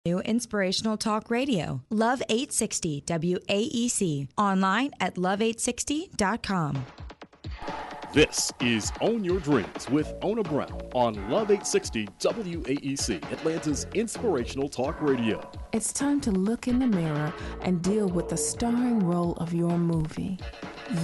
New inspirational talk radio. Love 860 WAEC. Online at love860.com. This is Own Your Dreams with Ona Brown on Love 860 WAEC, Atlanta's inspirational talk radio. It's time to look in the mirror and deal with the starring role of your movie,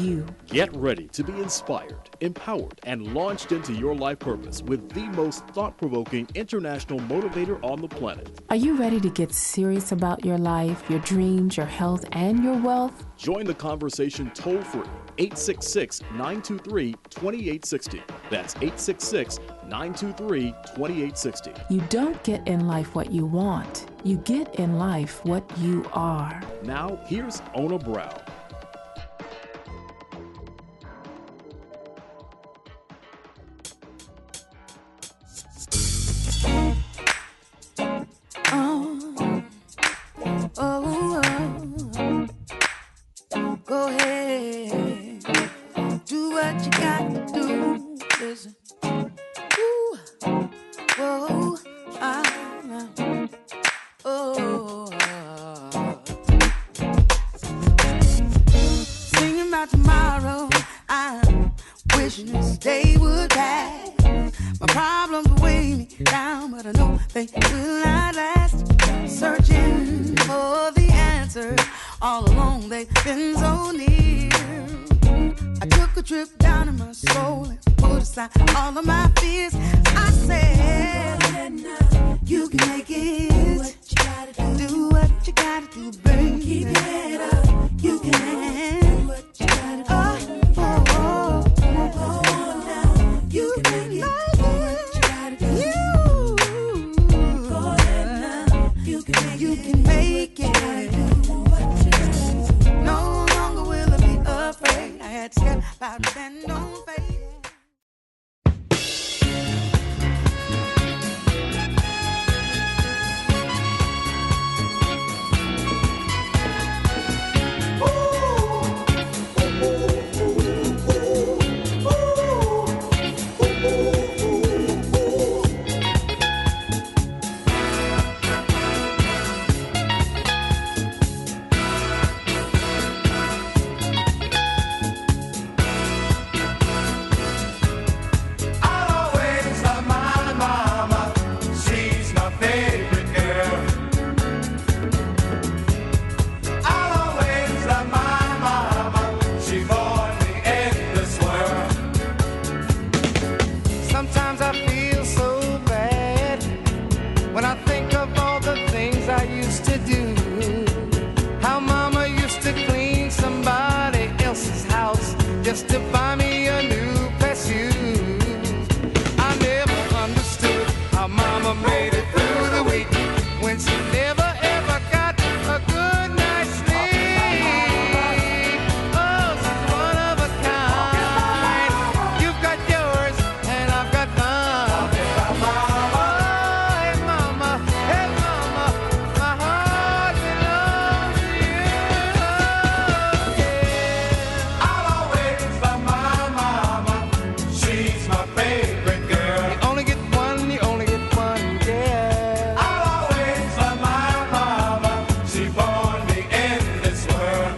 you. Get ready to be inspired, empowered, and launched into your life purpose with the most thought-provoking international motivator on the planet. Are you ready to get serious about your life, your dreams, your health, and your wealth? Join the conversation toll-free, 866-923-2860. That's 866-923-2860. You don't get in life what you want. You get in life what you are. Now, here's Ona Brown. Go ahead, do what you got to do. Listen, ooh, whoa, singing about tomorrow. I'm wishing this day would pass. My problems weigh me down, but I know they will not last. Searching for the answer. All along they've been so near. I took a trip down in my soul and put aside all of my fears. I said, you can make it. Do what you gotta do, baby. Keep your head up. You can. Do what you gotta do. You can make it. Do what you gotta do. Go ahead now. You can make it. You can make it. Step out and don't fade. Just to buy me a new pair of shoes. I never understood how mama made it through the week when she never ever got a good night's sleep. Oh, she's one of a kind. You've got yours and I've got mine. Oh, hey mama, my heart belongs to you. Yeah. I'll always love my mama. She's my favorite girl. You only get one, yeah. I'll always love my mama. She born me in this world.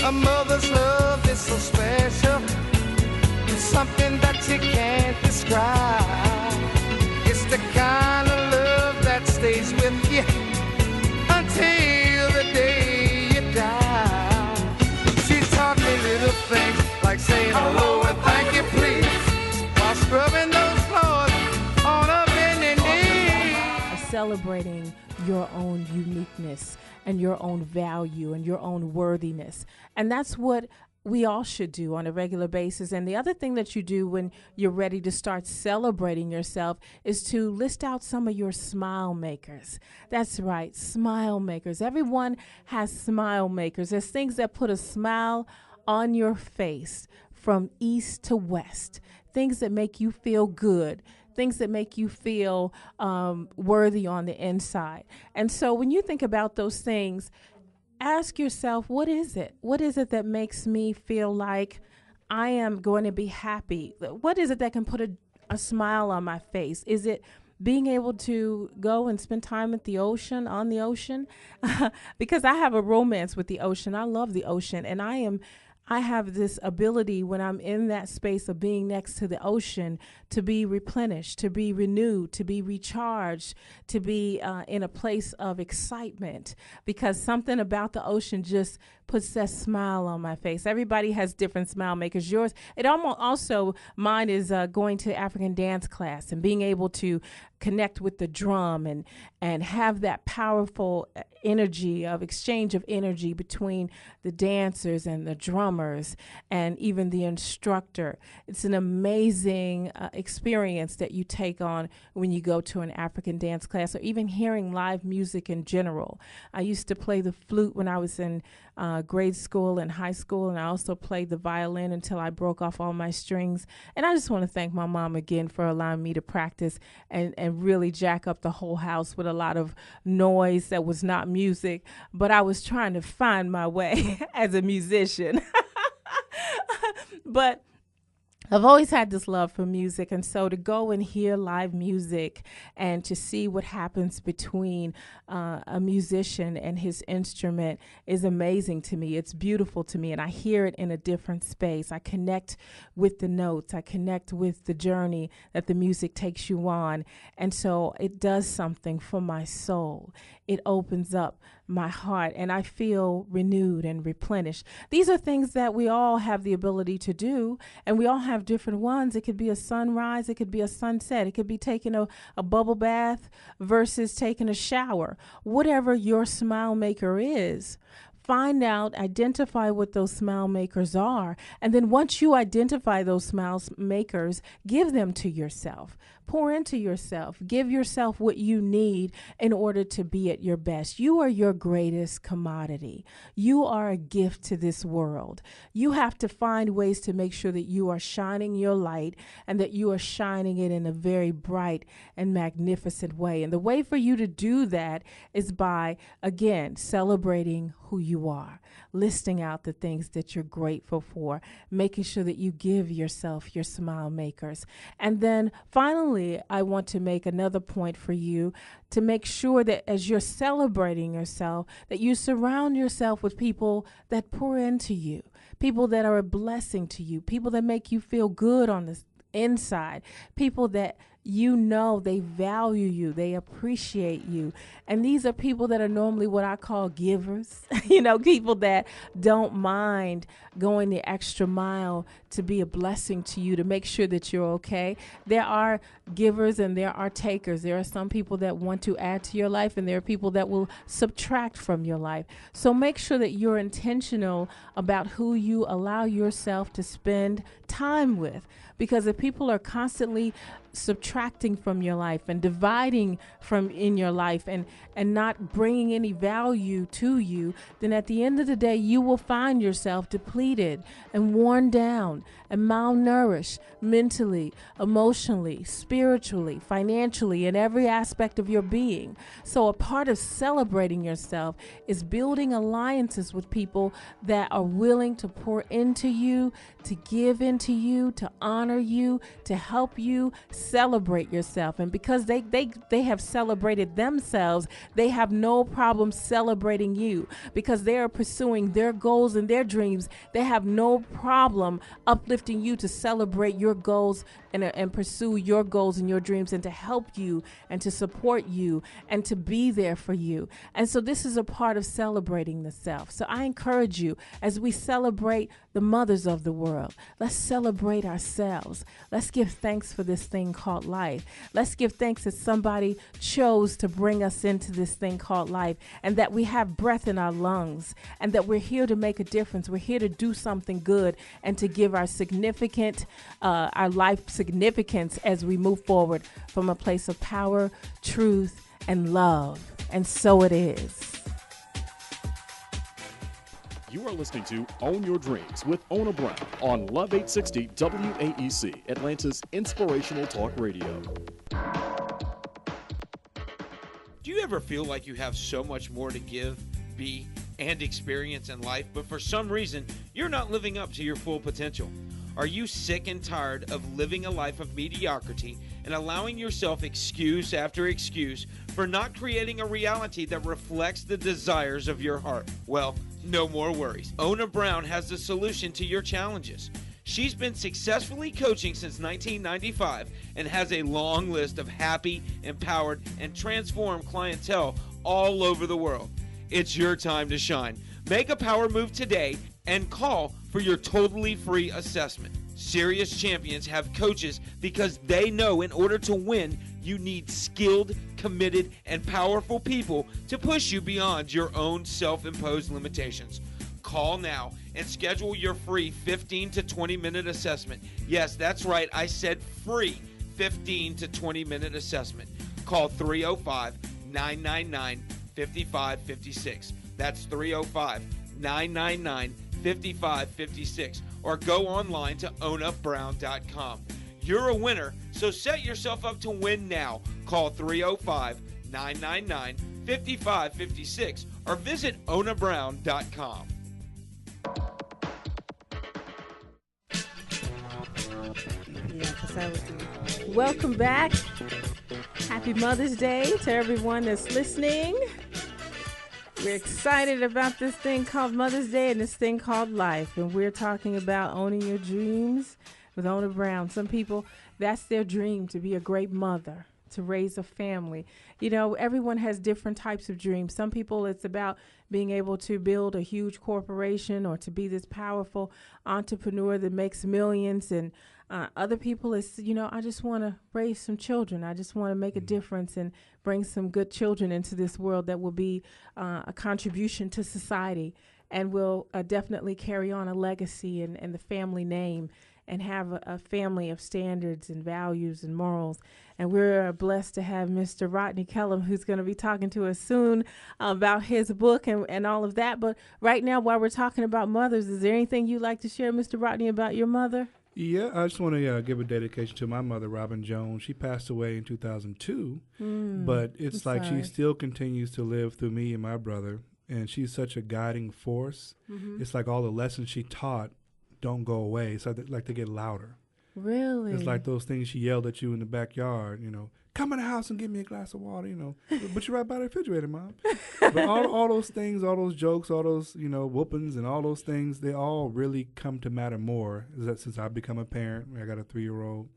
A mother's love is so special. It's something that you can't describe. It's the kind of love that stays with you until the day you die. She taught me little things like saying hello and thank you, please, while scrubbing those floors on a bending knee. Celebrating your own uniqueness and your own value and your own worthiness. And that's what we all should do on a regular basis. And the other thing that you do when you're ready to start celebrating yourself is to list out some of your smile makers. That's right, smile makers. Everyone has smile makers. There's things that put a smile on your face from east to west, things that make you feel good, things that make you feel worthy on the inside. And so when you think about those things, ask yourself, what is it? What is it that makes me feel like I am going to be happy? What is it that can put a smile on my face? Is it being able to go and spend time at the ocean, on the ocean, because I have a romance with the ocean. I love the ocean, and I have this ability when I'm in that space of being next to the ocean to be replenished, to be renewed, to be recharged, to be in a place of excitement, because something about the ocean just puts that smile on my face. Everybody has different smile makers. Yours, it almost also, mine is going to African dance class and being able to connect with the drum and have that powerful energy of exchange of energy between the dancers and the drummers and even the instructor. It's an amazing experience that you take on when you go to an African dance class, or even hearing live music in general. I used to play the flute when I was in grade school and high school, and I also played the violin until I broke off all my strings. And I just want to thank my mom again for allowing me to practice and really jack up the whole house with a lot of noise that was not music, but I was trying to find my way as a musician. But I've always had this love for music, and so to go and hear live music and to see what happens between a musician and his instrument is amazing to me. It's beautiful to me, and I hear it in a different space. I connect with the notes. I connect with the journey that the music takes you on, and so it does something for my soul. It opens up my heart, and I feel renewed and replenished. These are things that we all have the ability to do, and we all have different ones. It could be a sunrise, it could be a sunset, it could be taking a bubble bath versus taking a shower. Whatever your smile maker is, find out, identify what those smile makers are, and then once you identify those smile makers, give them to yourself. Pour into yourself. Give yourself what you need in order to be at your best. You are your greatest commodity. You are a gift to this world. You have to find ways to make sure that you are shining your light and that you are shining it in a very bright and magnificent way. And the way for you to do that is by, again, celebrating who you are, listing out the things that you're grateful for, making sure that you give yourself your smile makers. And then finally, I want to make another point for you to make sure that as you're celebrating yourself, that you surround yourself with people that pour into you, people that are a blessing to you, people that make you feel good on the inside, people that you know they value you, they appreciate you. And these are people that are normally what I call givers, people that don't mind going the extra mile to be a blessing to you, to make sure that you're okay. There are givers and there are takers. There are some people that want to add to your life, and there are people that will subtract from your life. So make sure that you're intentional about who you allow yourself to spend time with, because if people are constantly subtracting from your life and dividing from in your life and not bringing any value to you, then at the end of the day, you will find yourself depleted and worn down and malnourished mentally, emotionally, spiritually, financially, in every aspect of your being. So a part of celebrating yourself is building alliances with people that are willing to pour into you, to give into you, to honor you, to help you celebrate yourself. And because they have celebrated themselves, they have no problem celebrating you, because they are pursuing their goals and their dreams. They have no problem uplifting you to celebrate your goals and pursue your goals and your dreams, and to help you and to support you and to be there for you. And so this is a part of celebrating the self. So I encourage you, as we celebrate the mothers of the world, let's celebrate ourselves. Let's give thanks for this thing called life. Let's give thanks that somebody chose to bring us into this thing called life, and that we have breath in our lungs, and that we're here to make a difference. We're here to do something good and to give our our life significance as we move forward from a place of power, truth, and love. And so it is. You are listening to Own Your Dreams with Ona Brown on Love 860 WAEC, Atlanta's inspirational talk radio. Do you ever feel like you have so much more to give, be, and experience in life, but for some reason, you're not living up to your full potential? Are you sick and tired of living a life of mediocrity and allowing yourself excuse after excuse for not creating a reality that reflects the desires of your heart? Well, no more worries. Ona Brown has the solution to your challenges. She's been successfully coaching since 1995 and has a long list of happy, empowered, and transformed clientele all over the world. It's your time to shine. Make a power move today and call for your totally free assessment. Serious champions have coaches because they know in order to win, you need skilled, committed, and powerful people to push you beyond your own self-imposed limitations. Call now and schedule your free 15 to 20-minute assessment. Yes, that's right. I said free 15 to 20-minute assessment. Call 305-999-5556. That's 305-999-5556. Or go online to onabrown.com. You're a winner, so set yourself up to win now. Call 305-999-5556 or visit onabrown.com. Welcome back. Happy Mother's Day to everyone that's listening. We're excited about this thing called Mother's Day and this thing called life. And we're talking about owning your dreams with Ona Brown. Some people, that's their dream, to be a great mother, to raise a family. You know, everyone has different types of dreams. Some people, it's about being able to build a huge corporation or to be this powerful entrepreneur that makes millions. And other people, it's, you know, I just want to raise some children. I just want to make a difference and bring some good children into this world that will be a contribution to society and will definitely carry on a legacy and the family name and have a family of standards and values and morals. And we're blessed to have Mr. Rodney Kellum, who's going to be talking to us soon about his book and all of that. But right now, while we're talking about mothers, is there anything you'd like to share, Mr. Rodney, about your mother? Yeah, I just want to give a dedication to my mother, Robin Jones. She passed away in 2002, but it's like she still continues to live through me and my brother, and she's such a guiding force. It's like all the lessons she taught don't go away. It's like they get louder. Really? It's like those things she yelled at you in the backyard, you know, come in the house and give me a glass of water, you know, but you're right by the refrigerator, Mom. But all those things, all those jokes, all those, you know, whoopings and all those things, they all really come to matter more since I've become a parent. I got a 3-year-old.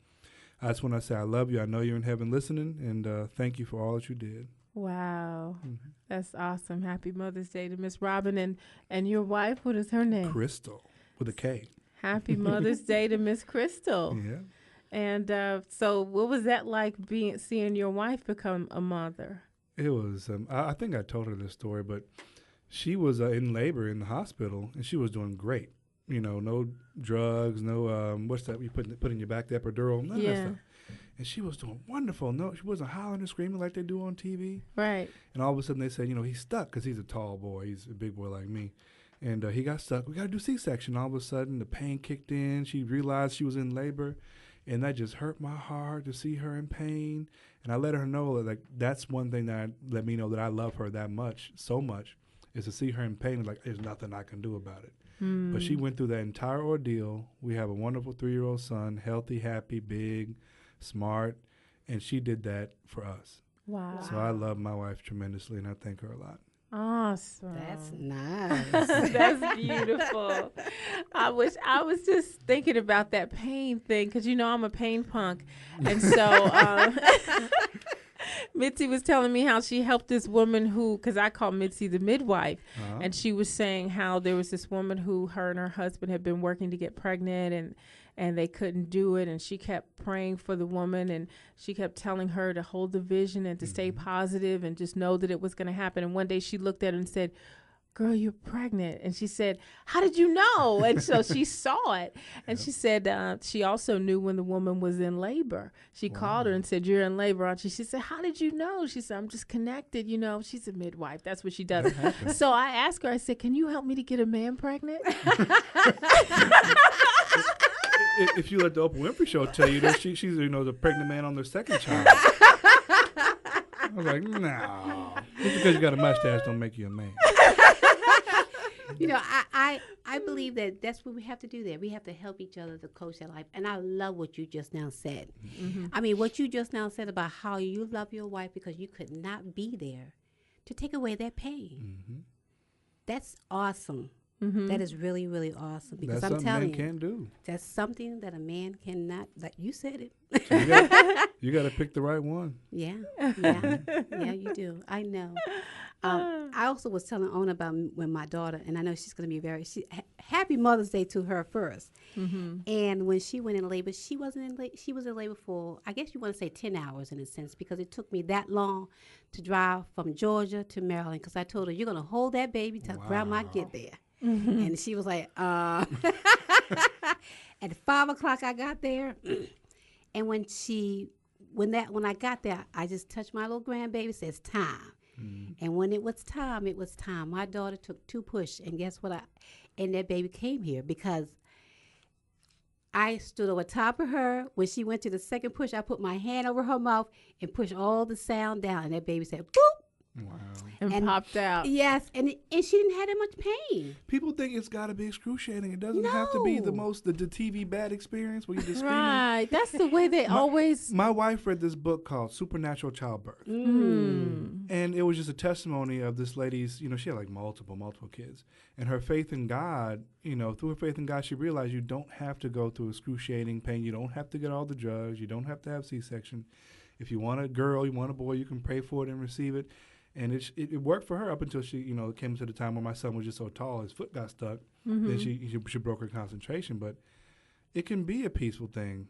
I just want to say I love you. I know you're in heaven listening, and thank you for all that you did. Wow. That's awesome. Happy Mother's Day to Miss Robin and your wife. What is her name? Crystal, with a K. Happy Mother's Day to Miss Crystal. Yeah. And so what was that like seeing your wife become a mother? It was, I think I told her this story, but she was in labor in the hospital, and she was doing great. You know, no drugs, no, what's that you put in your back, the epidural, none of that stuff. And she was doing wonderful. No, she wasn't hollering and screaming like they do on TV. Right. And all of a sudden they said, you know, he's stuck because he's a tall boy. He's a big boy like me. And he got stuck. We got to do C-section. All of a sudden, the pain kicked in. She realized she was in labor, and that just hurt my heart to see her in pain. And I let her know that, like, that's one thing that let me know that I love her that much, so much, is to see her in pain. And like, there's nothing I can do about it. But she went through that entire ordeal. We have a wonderful 3-year-old son, healthy, happy, big, smart, and she did that for us. Wow. So I love my wife tremendously, and I thank her a lot. Awesome. That's nice. That's beautiful. I was just thinking about that pain thing because, you know, I'm a pain punk. And so Mitzi was telling me how she helped this woman who, because I call Mitzi the midwife, and she was saying how there was this woman who her and her husband had been working to get pregnant and they couldn't do it, and she kept praying for the woman, and she kept telling her to hold the vision and to stay positive and just know that it was going to happen. And one day she looked at her and said, "Girl, you're pregnant." And she said, "How did you know?" And so she saw it. And she said she also knew when the woman was in labor. She called her and said, "You're in labor, aren't you?" She said, "How did you know?" She said, "I'm just connected. You know, she's a midwife. That's what she does." So I asked her, I said, "Can you help me to get a man pregnant?" If you let the Oprah Winfrey Show tell you that she's the pregnant man on their second child. I was like, no. Just because you got a mustache don't make you a man. You know, I believe that that's what we have to do there. We have to help each other to coach their life. And I love what you just now said. Mm-hmm. I mean, what you just now said about how you love your wife because you could not be there to take away that pain. Mm-hmm. That's awesome. Mm-hmm. That is really, really awesome. Because That's I'm something telling men you, can't do. that's something that a man cannot, like you said it. So you got to pick the right one. Yeah, yeah, you do. I know. I also was telling Ona about when my daughter, and I know she's going to be happy Mother's Day to her first. Mm-hmm. And when she went in labor, she was in labor for, I guess you want to say 10 hours in a sense, because it took me that long to drive from Georgia to Maryland, because I told her, you're going to hold that baby till grandma get there. Mm-hmm. And she was like, At 5 o'clock I got there. And when I got there, I just touched my little grandbaby, says time. Mm. And when it was time, it was time. My daughter took 2 push, and guess what? And that baby came here because I stood over top of her. When she went to the second push, I put my hand over her mouth and pushed all the sound down, and that baby said, boop. Wow. And popped out. Yes, and she didn't have that much pain. People think it's got to be excruciating. It doesn't have to be the TV bad experience where you just screaming. Right. That's the way they always. My wife read this book called Supernatural Childbirth. Mm. And it was just a testimony of this lady's, she had like multiple kids. And her faith in God, through her faith in God, she realized you don't have to go through excruciating pain. You don't have to get all the drugs. You don't have to have C-section. If you want a girl, you want a boy, you can pray for it and receive it. And it worked for her up until she, it came to the time where my son was just so tall, his foot got stuck. Mm-hmm. Then she broke her concentration. But it can be a peaceful thing,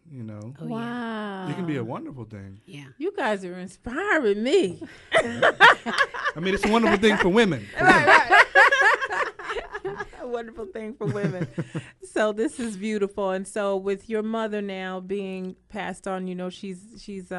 Oh, wow. It can be a wonderful thing. Yeah. You guys are inspiring me. I mean, it's a wonderful thing for women. Right. A wonderful thing for women. So this is beautiful. And so with your mother now being passed on, she's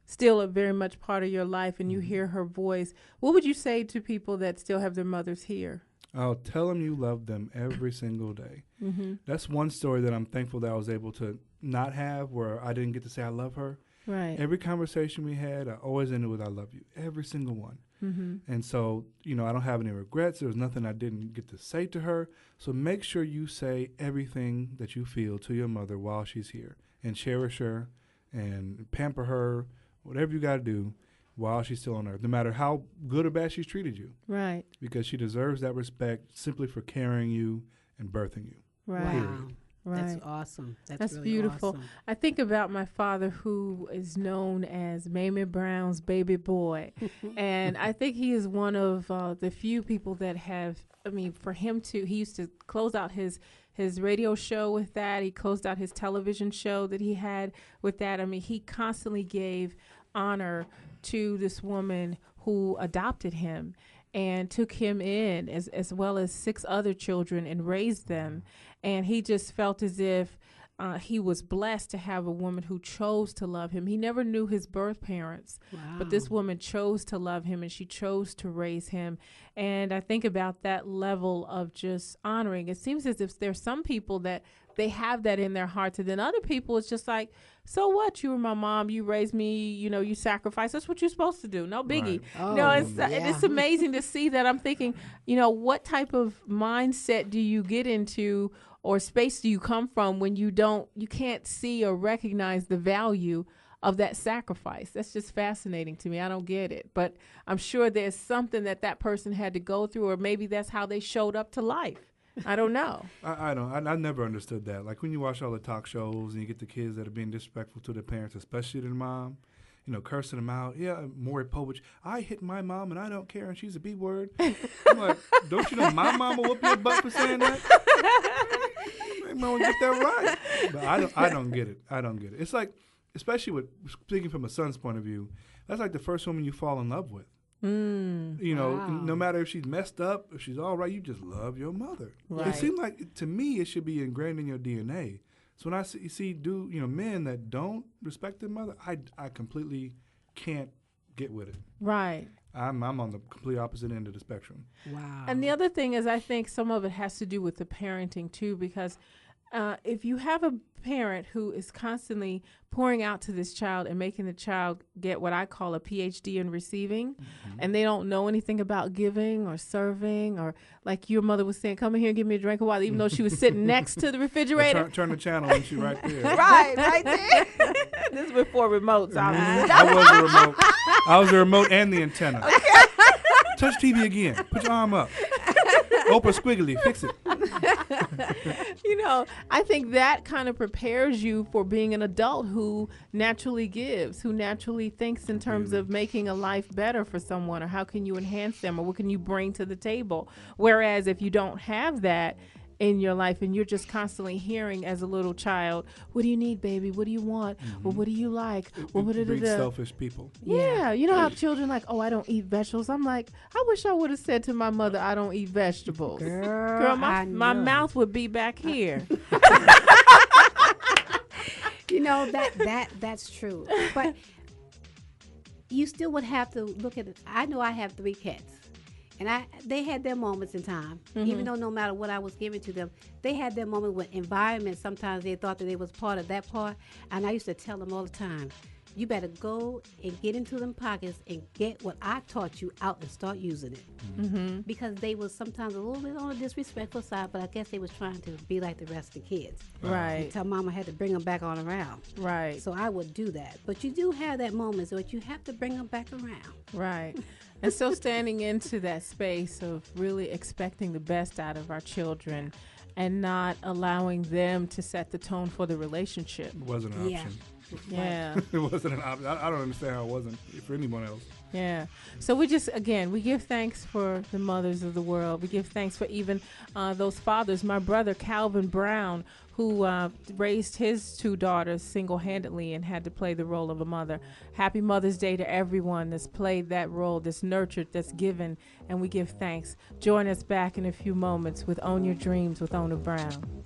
still a very much part of your life, and you hear her voice. What would you say to people that still have their mothers here? Oh, tell them you love them every single day. Mm-hmm. That's one story that I'm thankful that I was able to not have, where I didn't get to say I love her. Right. Every conversation we had, I always ended with I love you, every single one. Mm-hmm. And so, I don't have any regrets. There was nothing I didn't get to say to her. So make sure you say everything that you feel to your mother while she's here, and cherish her and pamper her, whatever you got to do while she's still on earth, no matter how good or bad she's treated you. Right. Because she deserves that respect simply for carrying you and birthing you. Right. Wow. Right. That's awesome. That's really beautiful. Awesome. I think about my father, who is known as Nayme Brown's baby boy. And I think he is one of the few people that have, for him he used to close out his radio show with that. He closed out his television show that he had with that. He constantly gave honor to this woman who adopted him and took him in, as well as 6 other children, and raised them. And he just felt as if he was blessed to have a woman who chose to love him. He never knew his birth parents, but this woman chose to love him, and she chose to raise him. And I think about that level of just honoring. It seems as if there's some people that they have that in their hearts, and then other people, it's just like, so what? You were my mom. You raised me. You sacrificed. That's what you're supposed to do. No biggie. Right. It's amazing to see that. I'm thinking, what type of mindset do you get into, or space do you come from when you can't see or recognize the value of that sacrifice? That's just fascinating to me. I don't get it, but I'm sure there's something that person had to go through, or maybe that's how they showed up to life. I don't know. I never understood that. Like when you watch all the talk shows and you get the kids that are being disrespectful to their parents, especially their mom, cursing them out. Yeah, Maury Povich, I hit my mom and I don't care, and she's a B word. I'm like, don't you know my mom will whoop your butt for saying that? Mom, get that right. But I don't get it. I don't get it. It's like, especially speaking from a son's point of view, that's like the first woman you fall in love with. No matter if she's messed up, if she's all right, you just love your mother. Right. It seems like, to me, it should be ingrained in your DNA. So when I see men that don't respect their mother, I completely can't get with it. Right. I'm on the complete opposite end of the spectrum. Wow. And the other thing is, I think some of it has to do with the parenting too, because if you have a parent who is constantly pouring out to this child and making the child get what I call a PhD in receiving, and they don't know anything about giving or serving, or like your mother was saying, come in here and give me a drink of water, even though she was sitting next to the refrigerator. Turn the channel and she's right there. right there. This is before remotes. I was a remote. I was the remote and the antenna. Okay. Touch TV again. Put your arm up. Oprah Squiggly. Fix it. I think that kind of prepares you for being an adult who naturally gives, who naturally thinks in terms of making a life better for someone, or how can you enhance them, or what can you bring to the table. Whereas if you don't have that in your life and you're just constantly hearing as a little child, what do you need, baby? What do you want? Well, what do you like? It breeds selfish people. Yeah. You know how children like, oh, I don't eat vegetables. I'm like, I wish I would have said to my mother, I don't eat vegetables. Girl, my mouth would be back here. That's true. But you still would have to look at it. I know I have 3 kids. And they had their moments in time, even though no matter what I was giving to them, they had their moment with environment. Sometimes they thought that they was part of that part. And I used to tell them all the time, you better go and get into them pockets and get what I taught you out and start using it. Because they was sometimes a little bit on the disrespectful side, but I guess they was trying to be like the rest of the kids. Right. Until mama had to bring them back on around. Right. So I would do that. But you do have that moment, so you have to bring them back around. Right. And so standing into that space of really expecting the best out of our children and not allowing them to set the tone for the relationship. It wasn't an option. Yeah. It wasn't an option. I don't understand how it wasn't for anyone else. Yeah. So we give thanks for the mothers of the world. We give thanks for even those fathers. My brother, Calvin Brown, who raised his 2 daughters single-handedly and had to play the role of a mother. Happy Mother's Day to everyone that's played that role, that's nurtured, that's given, and we give thanks. Join us back in a few moments with Own Your Dreams with Ona Brown.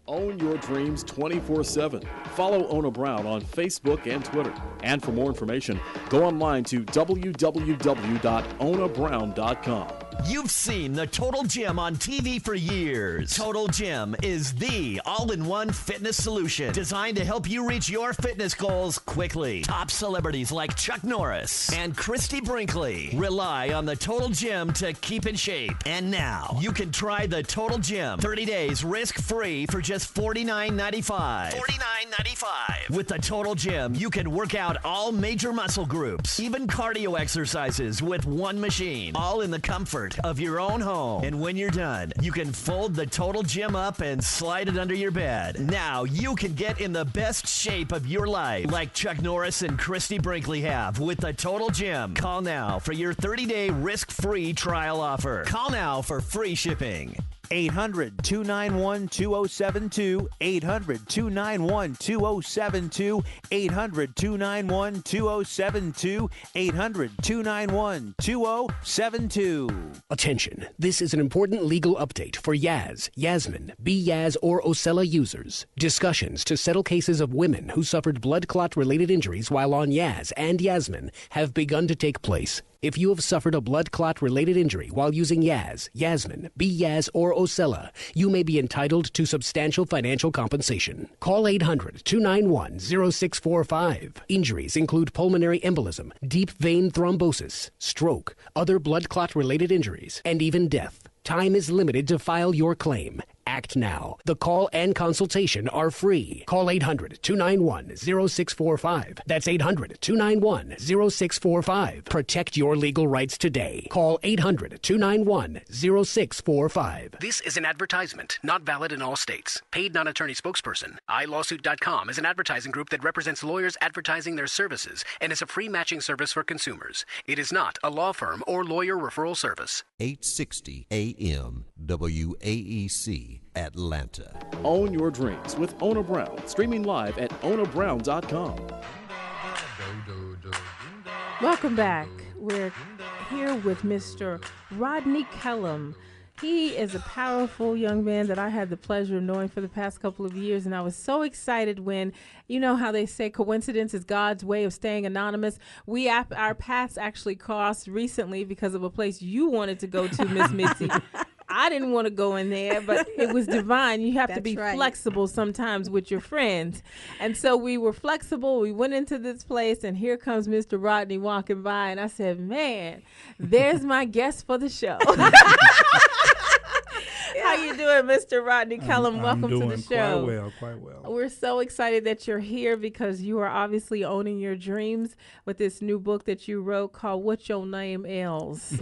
Own your dreams 24/7. Follow Ona Brown on Facebook and Twitter. And for more information, go online to www.onabrown.com. You've seen the Total Gym on TV for years. Total Gym is the all-in-one fitness solution designed to help you reach your fitness goals quickly. Top celebrities like Chuck Norris and Christy Brinkley rely on the Total Gym to keep in shape. And now you can try the Total Gym 30 days risk-free for just $49.95. $49.95. With the Total Gym, you can work out all major muscle groups, even cardio exercises with one machine, all in the comfort of your own home. And when you're done, you can fold the Total Gym up and slide it under your bed. Now you can get in the best shape of your life, like Chuck Norris and Christy Brinkley have with the Total Gym. Call now for your 30-day risk-free trial offer. Call now for free shipping. 800-291-2072, 800-291-2072, 800-291-2072, 800-291-2072. Attention, this is an important legal update for Yaz, Yasmin, B-Yaz, or Ocella users. Discussions to settle cases of women who suffered blood clot-related injuries while on Yaz and Yasmin have begun to take place. If you have suffered a blood clot-related injury while using Yaz, Yasmin, B-Yaz, or Ocella, you may be entitled to substantial financial compensation. Call 800-291-0645. Injuries include pulmonary embolism, deep vein thrombosis, stroke, other blood clot-related injuries, and even death. Time is limited to file your claim. Act now. The call and consultation are free. Call 800-291-0645. That's 800-291-0645. Protect your legal rights today. Call 800-291-0645. This is an advertisement, not valid in all states. Paid non-attorney spokesperson. iLawsuit.com is an advertising group that represents lawyers advertising their services and is a free matching service for consumers. It is not a law firm or lawyer referral service. 860 AM WAEC. Atlanta. Own your dreams with Ona Brown, streaming live at onabrown.com. Welcome back. We're here with Mr. Rodney Kellum. He is a powerful young man that I had the pleasure of knowing for the past couple of years, and I was so excited when, you know how they say coincidence is God's way of staying anonymous. Our paths actually crossed recently because of a place you wanted to go to, Miss Mitzi. I didn't want to go in there, but it was divine. You have to be flexible sometimes with your friends. And so we were flexible. We went into this place, and here comes Mr. Rodney walking by, and I said, man, there's my guest for the show. How you doing, Mr. Rodney Kellum? Welcome to the show. Quite well. We're so excited that you're here because you are obviously owning your dreams with this new book that you wrote called What Your Name Is.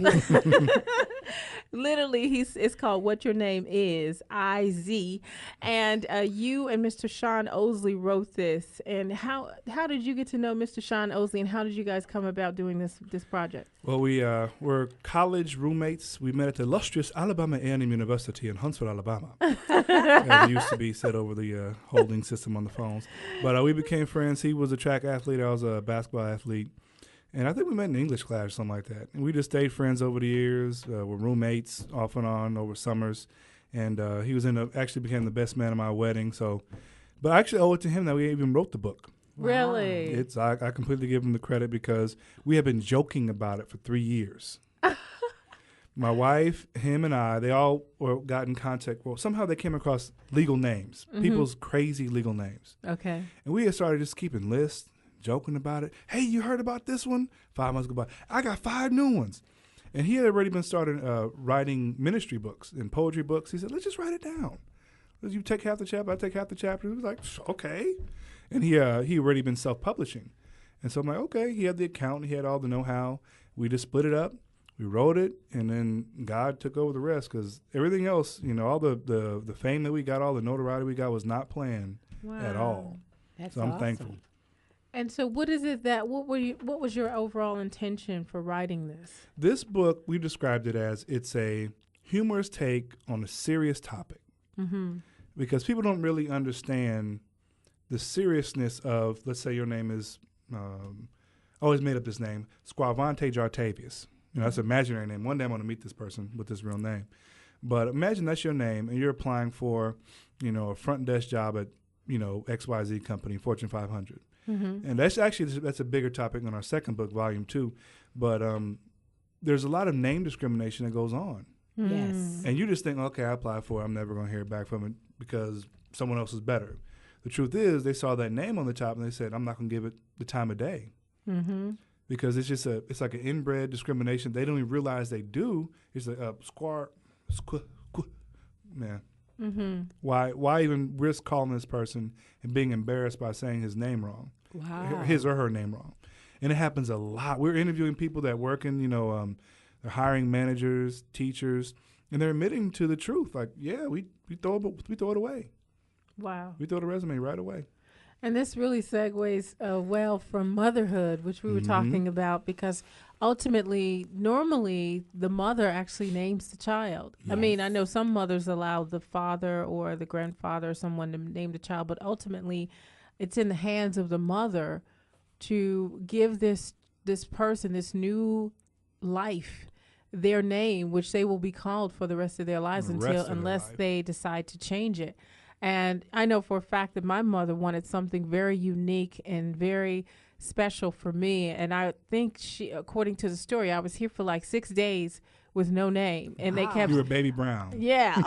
Literally, it's called What Your Name Is, I-Z. And you and Mr. Sean Osley wrote this. And how did you get to know Mr. Sean Osley, and how did you guys come about doing this project? Well, we were college roommates. We met at the illustrious Alabama A&M University in Huntsville, Alabama. As it used to be said over the holding system on the phones. But we became friends. He was a track athlete. I was a basketball athlete. And I think we met in English class or something like that. And we just stayed friends over the years. We're roommates off and on over summers. And he was actually became the best man at my wedding. But I actually owe it to him that we even wrote the book. Really? I completely give him the credit because we have been joking about it for 3 years. My wife, him, and I, they all got in contact. Well, somehow they came across legal names, people's crazy legal names. Okay. And we had started just keeping lists, joking about it. Hey, you heard about this one? 5 months go by. I got 5 new ones. And he had already been started writing ministry books and poetry books. He said, let's just write it down. You take half the chapter, I take half the chapter. He was like, okay. And he already been self-publishing. And so I'm like, okay. He had the account. He had all the know-how. We just split it up. We wrote it, and then God took over the rest because everything else, all the fame that we got, all the notoriety we got was not planned at all. That's so I'm awesome. thankful. And so what is it what was your overall intention for writing this? This book, we described it as it's a humorous take on a serious topic. Mm-hmm. Because people don't really understand the seriousness of, let's say your name is, always made up this name, Squavante Jartavius. That's an imaginary name. One day I'm going to meet this person with this real name. But imagine that's your name, and you're applying for, a front desk job at, XYZ company, Fortune 500. Mm-hmm. And that's a bigger topic in our second book, Volume 2. But there's a lot of name discrimination that goes on. Yes. And you just think, okay, I applied for it. I'm never going to hear back from it because someone else is better. The truth is they saw that name on the top, and they said, I'm not going to give it the time of day. Mm-hmm. Because it's like an inbred discrimination. They don't even realize they do. It's like man. Mm-hmm. Why even risk calling this person and being embarrassed by saying his name wrong? Wow. His or her name wrong. And it happens a lot. We're interviewing people that work in, they're hiring managers, teachers, and they're admitting to the truth. Like, yeah, we throw it away. Wow. We throw the resume right away. And this really segues well from motherhood, which we were talking about, because ultimately, normally, the mother actually names the child. Yes. I mean, I know some mothers allow the father or the grandfather or someone to name the child, but ultimately, it's in the hands of the mother to give this person, this new life, their name, which they will be called for the rest of their lives unless they decide to change it. And I know for a fact that my mother wanted something very unique and very special for me. And I think according to the story, I was here for like 6 days with no name. And they kept... You were Baby Brown. Yeah.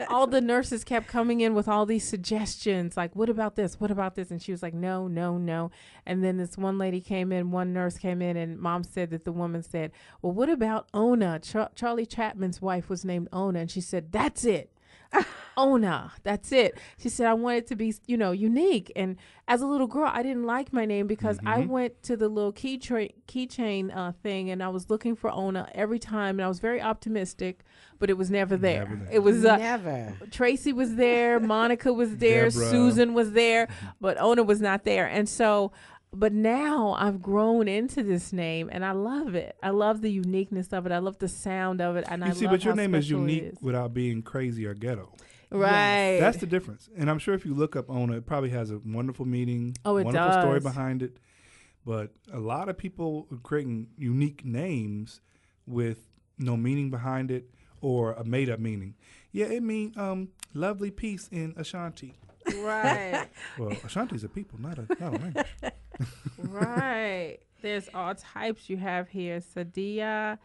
All the nurses kept coming in with all these suggestions, like, what about this? What about this? And she was like, no, no, no. And then this one nurse came in, and Mom said that the woman said, well, what about Ona? Charlie Chapman's wife was named Ona. And she said, that's it. Ona, that's it. She said, I want it to be, unique. And as a little girl, I didn't like my name because I went to the little keychain thing, and I was looking for Ona every time, and I was very optimistic, but it was never there. It was never. Tracy was there, Monica was there, Deborah. Susan was there, but Ona was not there. And so, but now I've grown into this name, and I love it. I love the uniqueness of it. I love the sound of it, and I love but your how name is special it unique is. without being crazy or ghetto. Right. That's the difference. And I'm sure if you look up Ona, it probably has a wonderful meaning, Oh, it wonderful does. story behind it. But a lot of people are creating unique names with no meaning behind it, or a made-up meaning. Yeah, it means lovely peace in Ashanti. Right. Well, Ashanti's a people, not a language. Right. There's all types you have here. Sadia,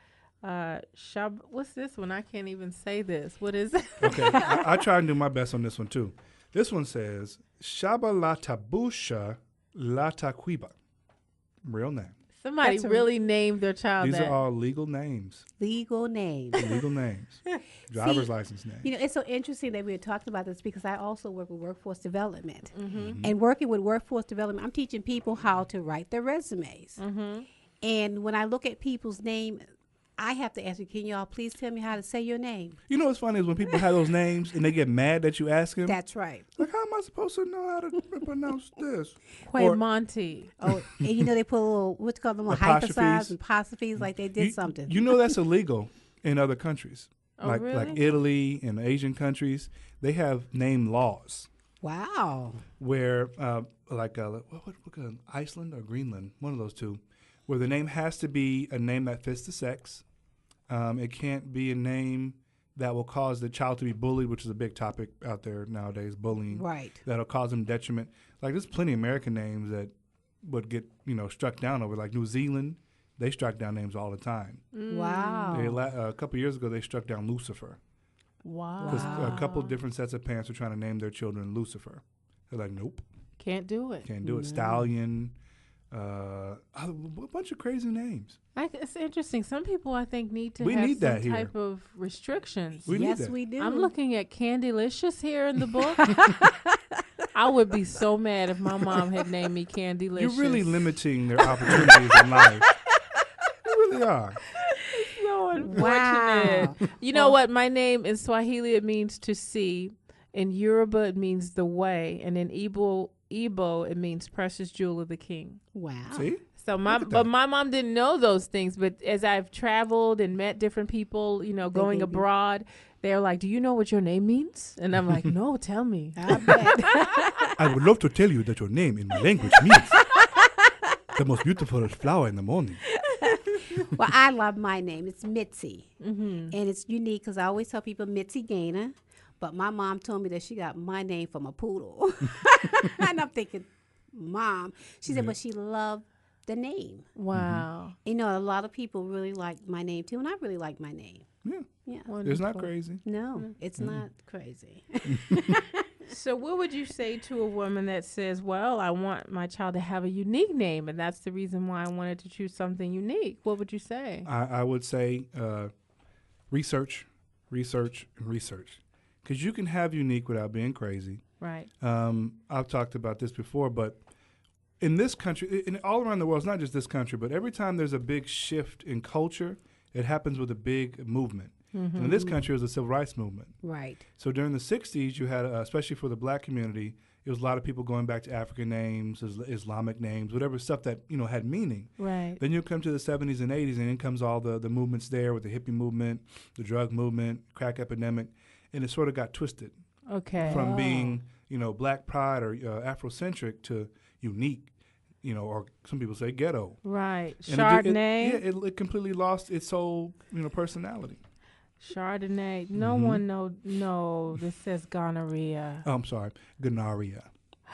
what's this one? I can't even say this. What is it? Okay, I try and do my best on this one too. This one says Shabalatabusha Lataquiba. Real name. Somebody really named their child These that. are all legal names. Legal names. Legal names. Driver's license names. You know, it's so interesting that we were talking about this because I also work with workforce development. Mm-hmm. And working with workforce development, I'm teaching people how to write their resumes. Mm-hmm. And when I look at people's name, I have to ask you, can y'all please tell me how to say your name? You know what's funny is when people have those names and they get mad that you ask them. That's right. Like, how am I supposed to know how to pronounce this? Monty. Oh, and you know they put a little, what's called them, Apostrophes. hyphasize and apostrophes like they did something. You know that's illegal in other countries. Oh, like really? Italy and Asian countries. They have name laws. Wow. Where, Iceland or Greenland, one of those two, where the name has to be a name that fits the sex. It can't be a name that will cause the child to be bullied, which is a big topic out there nowadays, bullying. Right. That'll cause them detriment. Like, there's plenty of American names that would get, struck down over. Like New Zealand, they struck down names all the time. Wow. A couple of years ago, they struck down Lucifer. Wow. Because a couple different sets of parents are trying to name their children Lucifer. They're like, nope. Can't do it. Can't do it. Stallion. A bunch of crazy names. It's interesting. Some people, I think, need to We have need some that here. type of restrictions. Yes, we do. I'm looking at Candylicious here in the book. I would be so mad if my mom had named me Candylicious. You're really limiting their opportunities in life. You really are. So unfortunate. Wow. You know what? My name in Swahili, it means to see. In Yoruba, it means the way. And in Igbo, it means precious jewel of the king. Wow. See? So my mom didn't know those things, but as I've traveled and met different people, going abroad, they're like, "Do you know what your name means?" And I'm like, "No, tell me." I bet. I would love to tell you that your name in my language means the most beautiful flower in the morning. Well, I love my name. It's Mitzi. Mm-hmm. And it's unique because I always tell people Mitzi Gaynor. But my mom told me that she got my name from a poodle. And I'm thinking, Mom. She said, but she loved the name. Wow. You know, a lot of people really like my name, too. And I really like my name. Yeah. Yeah. It's not crazy. No, it's not crazy. So what would you say to a woman that says, well, I want my child to have a unique name, and that's the reason why I wanted to choose something unique? What would you say? I would say research. Because you can have unique without being crazy. Right. I've talked about this before, but in this country, all around the world, it's not just this country, but every time there's a big shift in culture, it happens with a big movement. Mm-hmm. And in this country, it was the civil rights movement. Right. So during the 60s, you had, especially for the black community, it was a lot of people going back to African names, Islamic names, whatever stuff that, had meaning. Right. Then you come to the 70s and 80s, and in comes all the movements there with the hippie movement, the drug movement, crack epidemic, and it sort of got twisted. Okay. From being, black pride or Afrocentric to unique, or some people say ghetto. Right. And Chardonnay. it completely lost its whole, personality. Chardonnay. No one no. This says gonorrhea. Oh, I'm sorry, gonorrhea.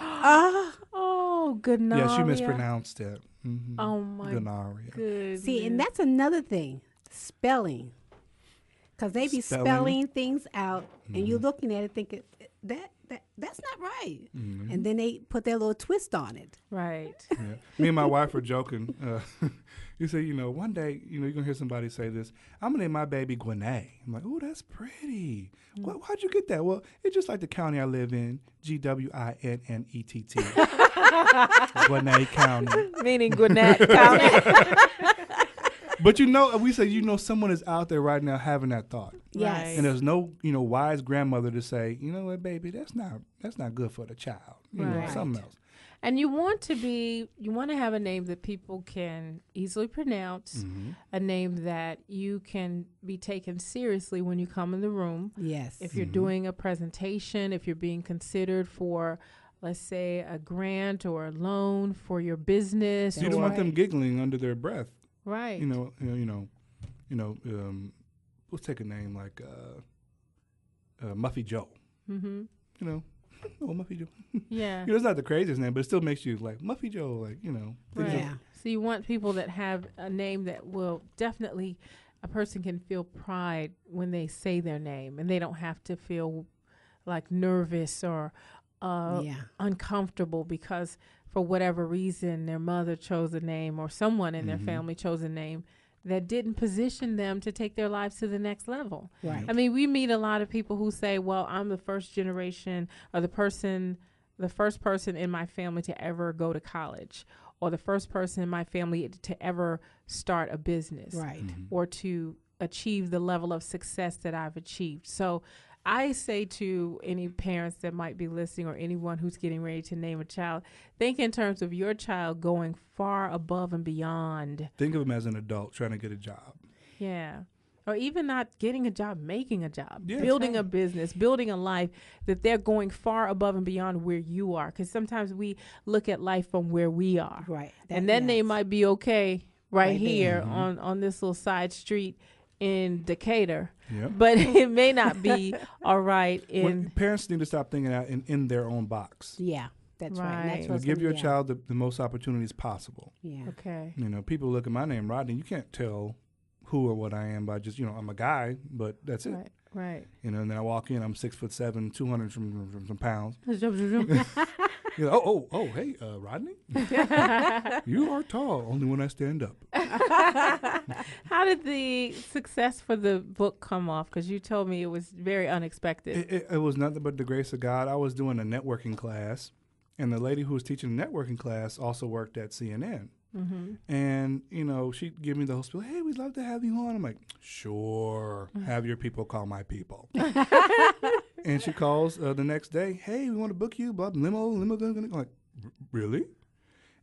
Oh, gonorrhea. Yeah, she mispronounced it. Mm-hmm. Oh my gonorrhea. goodness. See, and that's another thing, spelling. Because they be spelling things out, and you're looking at it thinking, that's not right. Mm-hmm. And then they put their little twist on it. Right. Yeah. Me and my wife were joking. You say, one day, you're going to hear somebody say this, I'm going to name my baby Gwinnett. I'm like, oh, that's pretty. Why'd you get that? Well, it's just like the county I live in, Gwinnett. Gwinnett County. Meaning Gwinnett County. But we say, someone is out there right now having that thought. Yes. And there's no, wise grandmother to say, you know what, baby, that's not good for the child. Right. Something else. And you want to have a name that people can easily pronounce, a name that you can be taken seriously when you come in the room. Yes. If you're doing a presentation, if you're being considered for, let's say, a grant or a loan for your business. You don't want them giggling under their breath. Right. let's take a name like Muffy Joe. Mm-hmm. You know, oh, Muffy Joe. Yeah. You know, it's not the craziest name, but it still makes you like Muffy Joe, like, you know. Right. Yeah. So you want people that have a name that will definitely, a person can feel pride when they say their name, and they don't have to feel like nervous or uncomfortable because for whatever reason their mother chose a name or someone in their family chose a name that didn't position them to take their lives to the next level. Right. I mean, we meet a lot of people who say, well, I'm the first generation or the first person in my family to ever go to college, or the first person in my family to ever start a business, right, or to achieve the level of success that I've achieved. So I say to any parents that might be listening or anyone who's getting ready to name a child, think in terms of your child going far above and beyond. Think of them as an adult trying to get a job. Yeah. Or even not getting a job, making a job, Yeah, building a business, building a life, that they're going far above and beyond where you are. Because sometimes we look at life from where we are. Right. And then they might be okay right here there. on this little side street in Decatur. Yep. But it may not be all right in... Parents need to stop thinking out in their own box. Yeah, that's right. And that's You know, what's give your gonna be child the most opportunities possible. Yeah. Okay. You know, people look at my name, Rodney. You can't tell who or what I am by just, you know, I'm a guy, but that's it. Right. You know, and then I walk in, I'm 6'7", 200 some pounds. You know, hey, Rodney, you are tall. Only when I stand up. How did the success for the book come off? Because you told me it was very unexpected. It was nothing but the grace of God. I was doing a networking class, and the lady who was teaching the networking class also worked at CNN. And, you know, she'd give me the whole spiel, hey, we'd love to have you on. I'm like, sure, have your people call my people. And she calls the next day, hey, we want to book you, blah, limo. I'm like, really?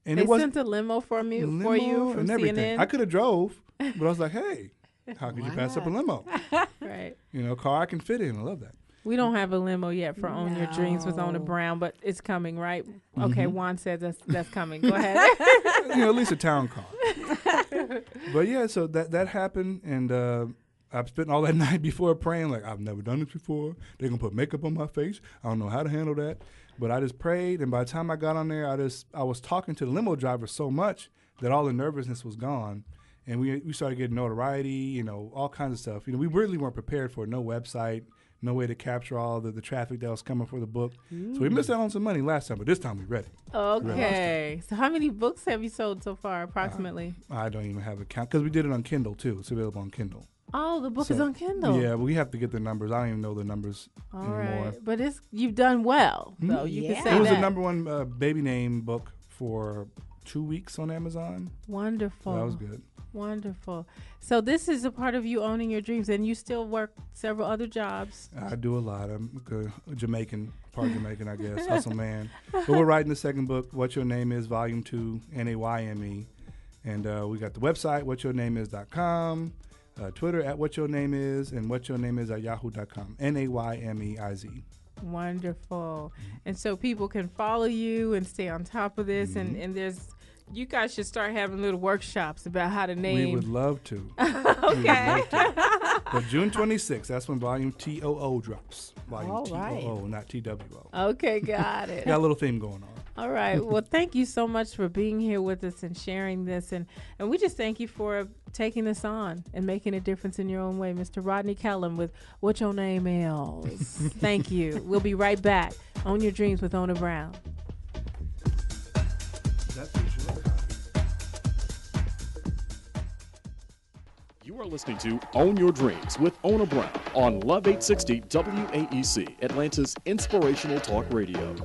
And they sent a limo for you from and everything. CNN? I could have drove, but I was like, hey, how could you pass up a limo? Right. You know, car I can fit in. I love that. We don't have a limo yet for Own Your Dreams with Ona Brown, but it's coming, right? Okay, Juan says that's coming. Go ahead. You know, at least a town car. But yeah, so that happened, and I've spent all that night before praying, like, I've never done this before. They're going to put makeup on my face. I don't know how to handle that. But I just prayed, and by the time I got on there, I was talking to the limo driver so much that all the nervousness was gone. And we started getting notoriety, you know, all kinds of stuff. You know, we really weren't prepared for it. No website, no way to capture all the traffic that was coming for the book. So we missed out on some money last time, but this time we're ready. Okay. So how many books have you sold so far, approximately? I don't even have a count, because we did it on Kindle, too. It's available on Kindle. Oh, the book is on Kindle. Yeah, but we have to get the numbers. I don't even know the numbers anymore. Right. But you've done well, so you can say that. It was the number one baby name book for 2 weeks on Amazon. Wonderful. So that was good. Wonderful. So this is a part of you owning your dreams, and you still work several other jobs. I do a lot. I'm a Jamaican, part Jamaican, I guess, hustle man. But we're writing the second book, What Your Name Is, Volume 2, Nayme. And we got the website, whatyournameis.com, Twitter at whatyournameis, and whatyournameis at yahoo.com, Naymeiz. Wonderful. And so people can follow you and stay on top of this, and there's... You guys should start having little workshops about how to name. We would love to. Okay. But June 26th, that's when Volume TOO drops. Volume TOO, not TWO. Okay, got it. Got a little theme going on. All right. Well, thank you so much for being here with us and sharing this. And we just thank you for taking this on and making a difference in your own way. Mr. Rodney Kellum with What Your Name Is. Thank you. We'll be right back. Own Your Dreams with Ona Brown. You are listening to Own Your Dreams with Ona Brown on Love 860 WAEC, Atlanta's inspirational talk radio.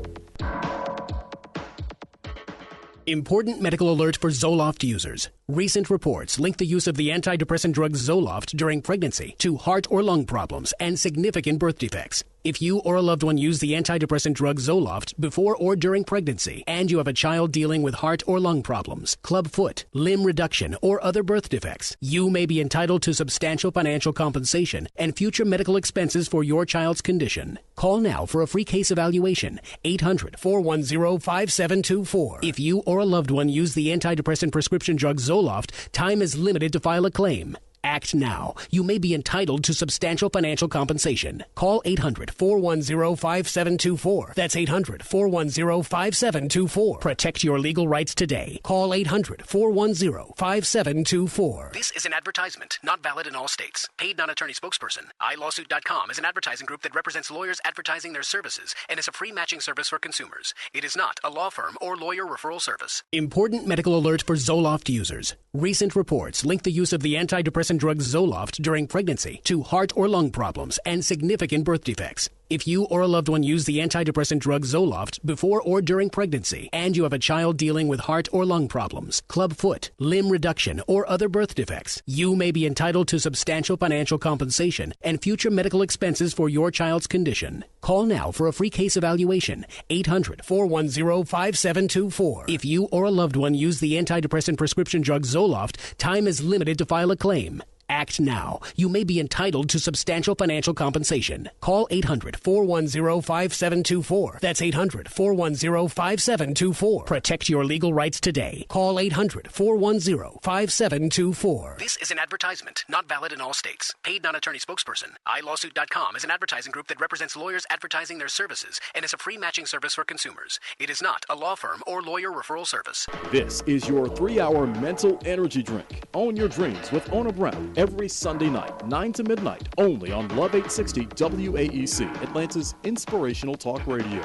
Important medical alert for Zoloft users. Recent reports link the use of the antidepressant drug Zoloft during pregnancy to heart or lung problems and significant birth defects. If you or a loved one use the antidepressant drug Zoloft before or during pregnancy, and you have a child dealing with heart or lung problems, club foot, limb reduction, or other birth defects, you may be entitled to substantial financial compensation and future medical expenses for your child's condition. Call now for a free case evaluation, 800-410-5724. If you or a loved one use the antidepressant prescription drug Zoloft, time is limited to file a claim. Act now. You may be entitled to substantial financial compensation. Call 800-410-5724. That's 800-410-5724. Protect your legal rights today. Call 800-410-5724. This is an advertisement, not valid in all states. Paid non-attorney spokesperson. iLawsuit.com is an advertising group that represents lawyers advertising their services and is a free matching service for consumers. It is not a law firm or lawyer referral service. Important medical alert for Zoloft users. Recent reports link the use of the antidepressant drug Zoloft during pregnancy to heart or lung problems and significant birth defects. If you or a loved one use the antidepressant drug Zoloft before or during pregnancy and you have a child dealing with heart or lung problems, club foot, limb reduction, or other birth defects, you may be entitled to substantial financial compensation and future medical expenses for your child's condition. Call now for a free case evaluation. 800-410-5724. If you or a loved one use the antidepressant prescription drug Zoloft, time is limited to file a claim. Act now. You may be entitled to substantial financial compensation. Call 800-410-5724. That's 800-410-5724. Protect your legal rights today. Call 800-410-5724. This is an advertisement, not valid in all states. Paid non-attorney spokesperson. iLawsuit.com is an advertising group that represents lawyers advertising their services and is a free matching service for consumers. It is not a law firm or lawyer referral service. This is your 3-hour mental energy drink. Own your dreams with Ona Brown. Every Sunday night, 9 to midnight, only on Love 860 WAEC, Atlanta's inspirational talk radio.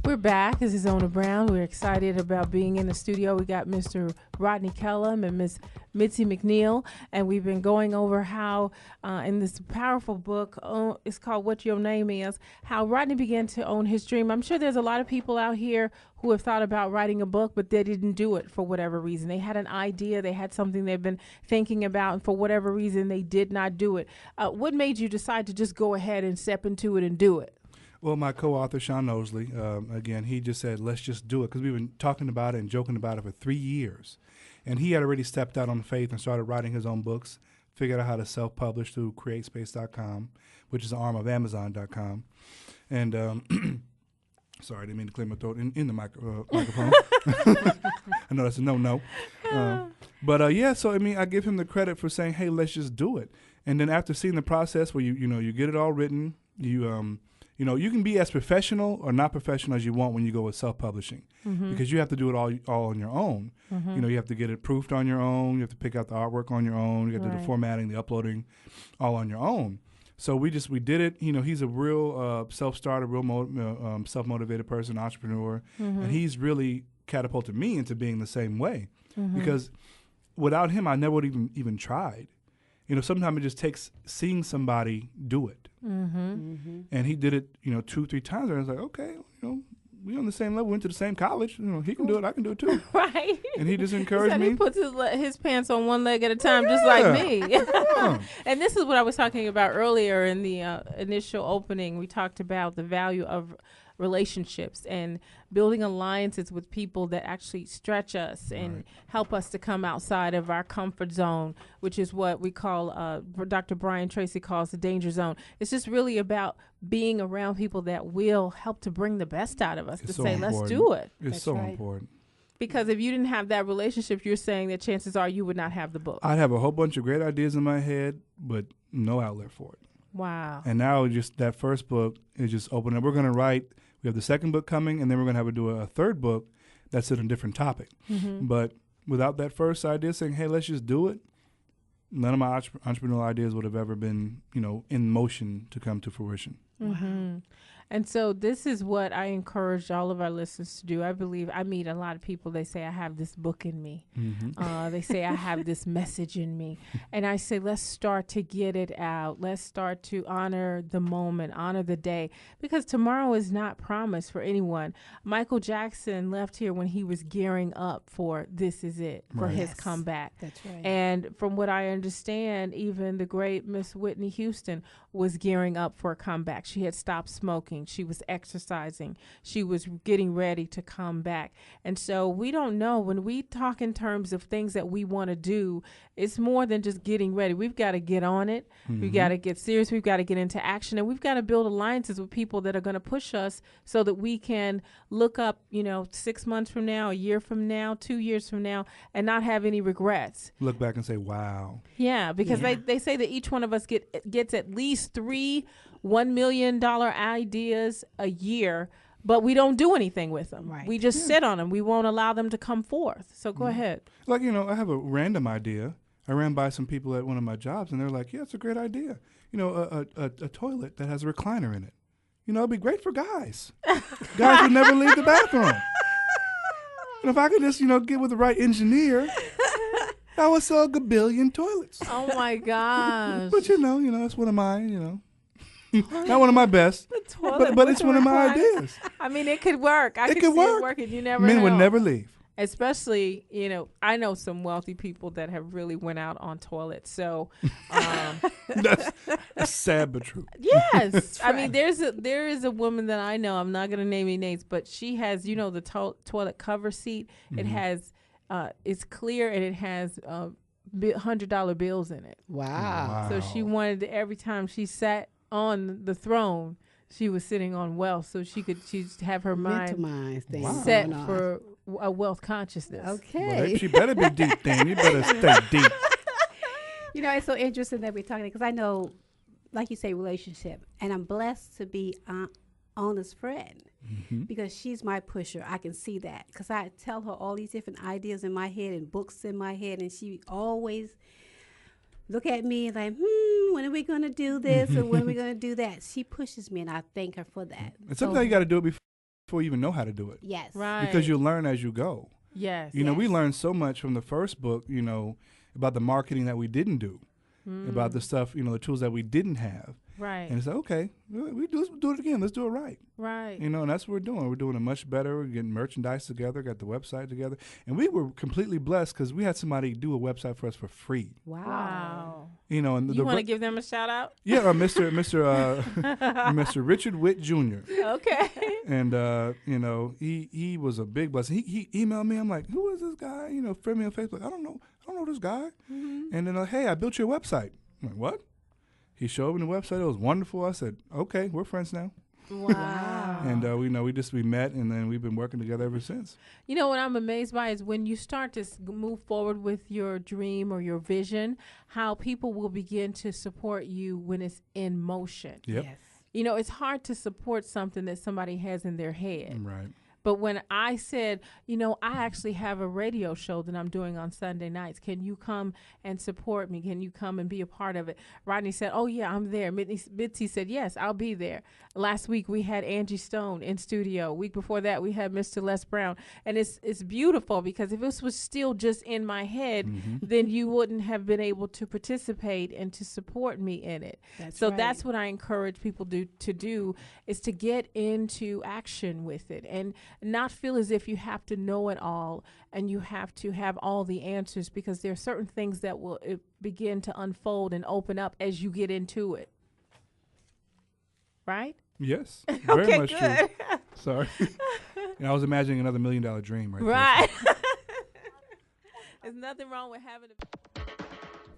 We're back. This is Ona Brown. We're excited about being in the studio. We got Mr. Rodney Kellum and Miss Mitzi McNeil, and we've been going over how in this powerful book, it's called What Your Nayme Is, how Rodney began to own his dream. I'm sure there's a lot of people out here who have thought about writing a book, but they didn't do it for whatever reason. They had an idea, they had something they've been thinking about, and for whatever reason, they did not do it. What made you decide to just go ahead and step into it and do it? Well, my co-author, Sean Nosley, again, he just said, let's just do it, because we've been talking about it and joking about it for 3 years. And he had already stepped out on faith and started writing his own books, figured out how to self-publish through CreateSpace.com, which is an arm of Amazon.com. And, sorry, I didn't mean to clear my throat in the microphone. I know that's a no-no. Yeah, so, I mean, I give him the credit for saying, hey, let's just do it. And then after seeing the process where you get it all written, you can be as professional or not professional as you want when you go with self-publishing, because you have to do it all on your own. You have to get it proofed on your own. You have to pick out the artwork on your own. You have to do the formatting, the uploading, all on your own. So we did it. He's a real self-starter, real self-motivated person, entrepreneur, and he's really catapulted me into being the same way, because without him, I never would even tried. Sometimes it just takes seeing somebody do it. And he did it, 2-3 times, and I was like, okay, we on the same level, went to the same college. He can do it, I can do it too. Right. And he just encouraged me. He puts his pants on one leg at a time, just like me. And this is what I was talking about earlier in the initial opening. We talked about the value of relationships and building alliances with people that actually stretch us and help us to come outside of our comfort zone, which is what we call, Dr. Brian Tracy calls the danger zone. It's just really about being around people that will help to bring the best out of us, it's to so say, important. let's do it. It's so important. Because if you didn't have that relationship, you're saying that chances are you would not have the book. I'd have a whole bunch of great ideas in my head, but no outlet for it. Wow. And now just that first book is just open up. We're going to write. We have the second book coming, and then we're going to do a third book that's in a different topic. But without that first idea saying, hey, let's just do it, none of my entrepreneurial ideas would have ever been, in motion to come to fruition. And so this is what I encourage all of our listeners to do. I believe I meet a lot of people. They say, I have this book in me. They say, I have this message in me. And I say, let's start to get it out. Let's start to honor the moment, honor the day, because tomorrow is not promised for anyone. Michael Jackson left here when he was gearing up for This Is It, for his comeback. That's right. And from what I understand, even the great Miss Whitney Houston was gearing up for a comeback. She had stopped smoking. walking, she was exercising, she was getting ready to come back. And so we don't know, when we talk in terms of things that we want to do, it's more than just getting ready. We've got to get on it. We've got to get serious. We've got to get into action, and we've got to build alliances with people that are going to push us so that we can look up, 6 months from now, a year from now, 2 years from now, and not have any regrets. Look back and say, wow. Yeah, because they say that each one of us gets at least 3 $1 million ideas a year, but we don't do anything with them. Right. We just sit on them. We won't allow them to come forth. So go ahead. Like, I have a random idea. I ran by some people at one of my jobs, and they're like, yeah, it's a great idea. A toilet that has a recliner in it. It'd be great for guys. Guys would never leave the bathroom. And if I could just, get with the right engineer, I would sell a gabillion toilets. Oh, my gosh. But, it's one of my, not one of my best, but it's one of my ideas. I mean, it could work. I could see work. it working. You never Men know. would never leave. Especially, I know some wealthy people that have really went out on toilets. So that's sad but true. Yes. I mean, there is a woman that I know. I'm not going to name any names, but she has, the toilet cover seat. It has, it's clear, and it has $100 bills in it. Wow. So she wanted every time she sat on the throne, she was sitting on wealth, so she'd have her mind set for a wealth consciousness. Okay. Well, she better be deep then. You better stay deep. It's so interesting that we're talking, because I know, like you say, relationship, and I'm blessed to be Ona's friend, because she's my pusher. I can see that, because I tell her all these different ideas in my head and books in my head, and she always look at me like, when are we going to do this, or when are we going to do that? She pushes me, and I thank her for that. And sometimes you got to do it before you even know how to do it. Yes. Right. Because you learn as you go. Yes. We learned so much from the first book, about the marketing that we didn't do, about the stuff, the tools that we didn't have. Right. And it's like, okay, we do it again. Let's do it right. Right. And that's what we're doing. We're doing it much better. We're getting merchandise together, got the website together. And we were completely blessed because we had somebody do a website for us for free. Wow. And you want to give them a shout out? Yeah, Mr. Richard Witt Jr. Okay. And he was a big blessing. He emailed me. I'm like, who is this guy? Friend me on Facebook. I don't know this guy. And then hey, I built your website. I'm like, what? He showed me the website. It was wonderful. I said, okay, we're friends now. Wow. And we met, and then we've been working together ever since. What I'm amazed by is when you start to move forward with your dream or your vision, how people will begin to support you when it's in motion. Yep. Yes. It's hard to support something that somebody has in their head. Right. But when I said, I actually have a radio show that I'm doing on Sunday nights. Can you come and support me? Can you come and be a part of it? Rodney said, oh, yeah, I'm there. Mitzi said, yes, I'll be there. Last week we had Angie Stone in studio. Week before that we had Mr. Les Brown. And it's beautiful, because if this was still just in my head, then you wouldn't have been able to participate and to support me in it. That's what I encourage people to do is to get into action with it and not feel as if you have to know it all and you have to have all the answers, because there are certain things that will begin to unfold and open up as you get into it. Right? Yes. Very much good. true. Sorry. I was imagining another $1 million dream right Right. There's nothing wrong with having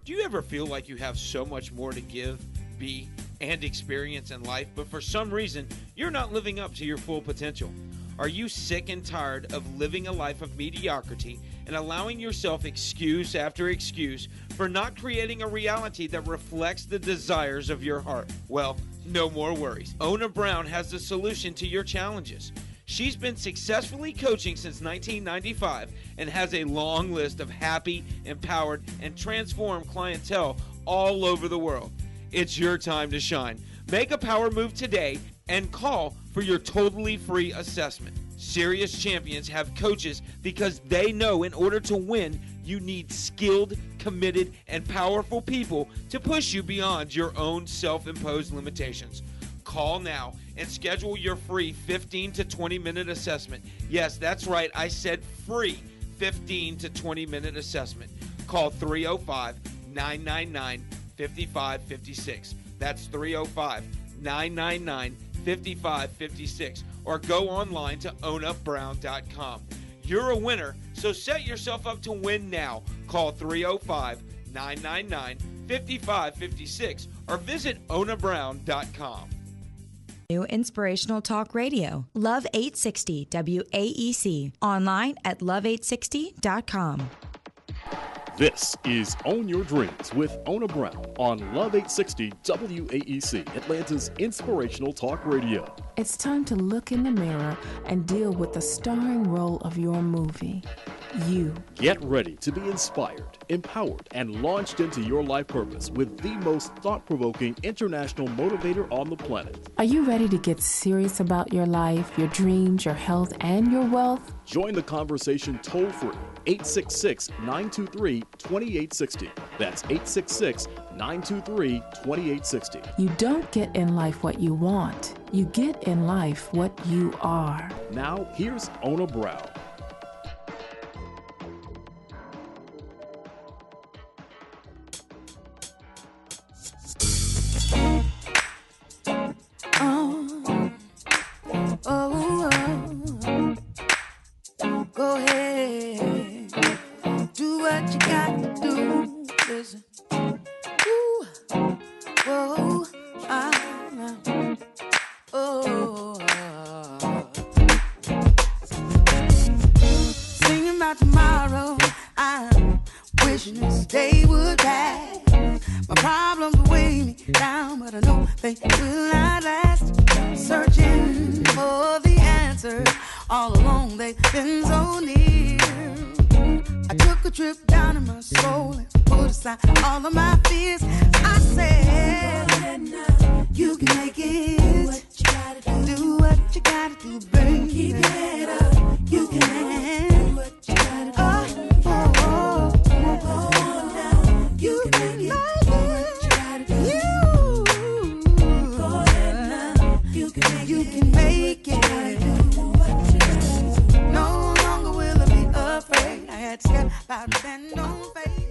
Do you ever feel like you have so much more to give, be, and experience in life, but for some reason, you're not living up to your full potential? Are you sick and tired of living a life of mediocrity and allowing yourself excuse after excuse for not creating a reality that reflects the desires of your heart? Well, no more worries. Ona Brown has the solution to your challenges. She's been successfully coaching since 1995 and has a long list of happy, empowered, and transformed clientele all over the world. It's your time to shine. Make a power move today and call for your totally free assessment. Serious champions have coaches because they know in order to win, you need skilled, committed, and powerful people to push you beyond your own self-imposed limitations. Call now and schedule your free 15 to 20-minute assessment. Yes, that's right. I said free 15 to 20-minute assessment. Call 305-999-5556. That's 305-999-5556. 5556 or go online to onabrown.com. You're a winner, so set yourself up to win now. Call 305-999-5556 or visit onabrown.com. New Inspirational Talk Radio. Love 860 WAEC. Online at love860.com. This is Own Your Dreams with Ona Brown on Love 860 WAEC, Atlanta's Inspirational Talk Radio. It's time to look in the mirror and deal with the starring role of your movie, you. Get ready to be inspired, empowered, and launched into your life purpose with the most thought-provoking international motivator on the planet. Are you ready to get serious about your life, your dreams, your health, and your wealth? Join the conversation toll-free, 866-923-2860. That's 866-923-2860. You don't get in life what you want. You get in life what you are. Now, here's Ona Brown. Go ahead, do what you got to do. Listen, ooh, whoa, singing about tomorrow. I'm wishing this day would pass. My problems weigh me down, but I know they will not last. Searching for the answer. All along they've been so near. I took a trip down in my soul and put aside all of my fears. I said, you can make it. Do what you gotta do, baby. Keep your head up. You can. Do what you gotta do. You can make it. You can make it. No longer will I be afraid. I had to step out and stand on faith.